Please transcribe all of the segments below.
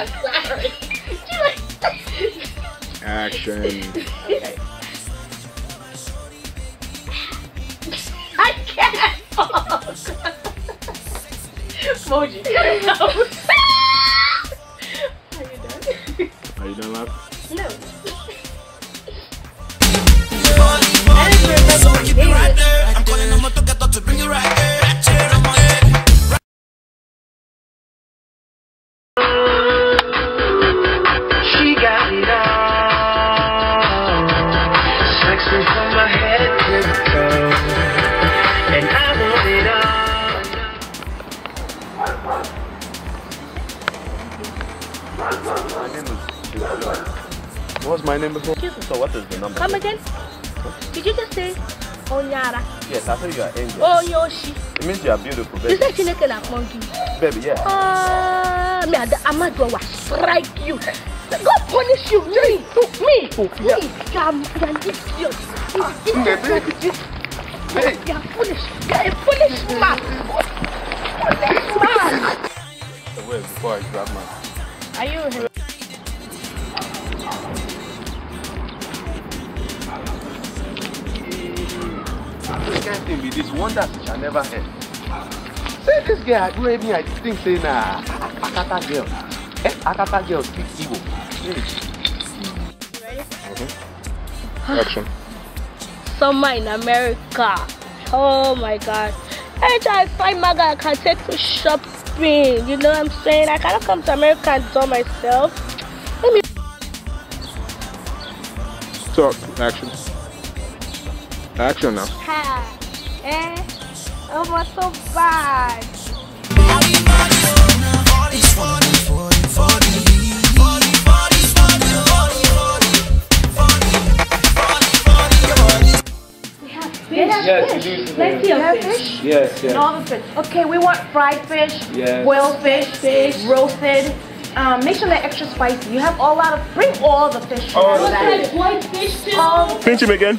Sorry. Action. Okay. I can't. Moji. Are you done laughing? No. So keep it right there. I'm calling on my together to bring you right there. She got it all. Sexy from my head to toe. And I want it all. What's my name before? So what is the number? Come again? Did you just say Onyara? Yes, I thought you are angel. Oh, Yoshi. It means you are beautiful, baby. You said you like monkey. Baby, yeah. I'm not going to strike you. God punish you. Me. You're idiot. You're foolish. You're a foolish man. So wait, before I grab my... Are you here? This guy thing be this wonder which I never heard. Say this guy do me, I think say nah Akata girl. Akata girl speak Igbo. Ready? Action. Summer in America. Oh my god. Anytime I find my guy, I can take to shopping. You know what I'm saying? I cannot come to America and do myself. Let me Talk. Action. Action now. ha. Oh my so bad. Yes, you do. Plenty of fish. Yes, yes. All the fish. Okay, we want fried fish, Yes. boiled fish, roasted. Make sure they're extra spicy. You have a lot of. Bring all the fish. All the Like white fish too. Pinch him again.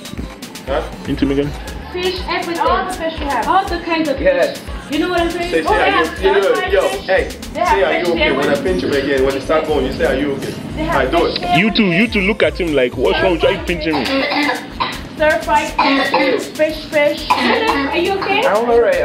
Huh? Pinch him again. Fish, everything. All the fish you have. All the kinds of Yes. fish. You know what I'm saying? Say, Oh, they have yo, stir-fried yo, fish. hey, They have say, are you fish okay? there. When I pinch him again, when you start going, you say, are you okay? They have I do fish it. there. You two look at him like, what's wrong with you pinching me? Stir-fried fish. Are you okay? I'm alright.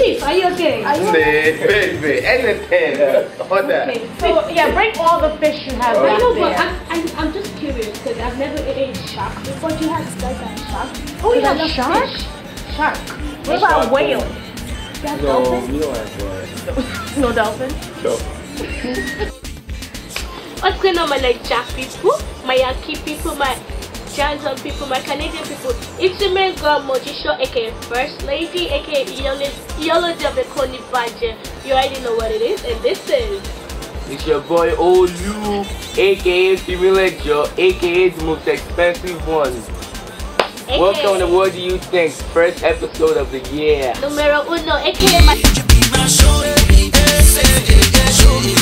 Chief, are you okay? Baby, anything. All that. Okay, so yeah, bring all the fish you have I back know, but there. I'm just curious because I've never eaten shark before. Do you have guys have shark? Oh, you I have love shark? fish. Shark. What about whale? You have No, dolphin? you don't have No dolphin? So, What's going on, my Niger people, my Yankee people, my Johnson people, my Canadian people? It's your man girl Mojisho, aka First Lady, aka Yolo Jabekoni Baje. You already know what it is, and this is. It's your boy Olu, aka Female Joe, aka the most expensive one. AKA Welcome to What Do You Think, first episode of the year. Numero uno, aka my. Show me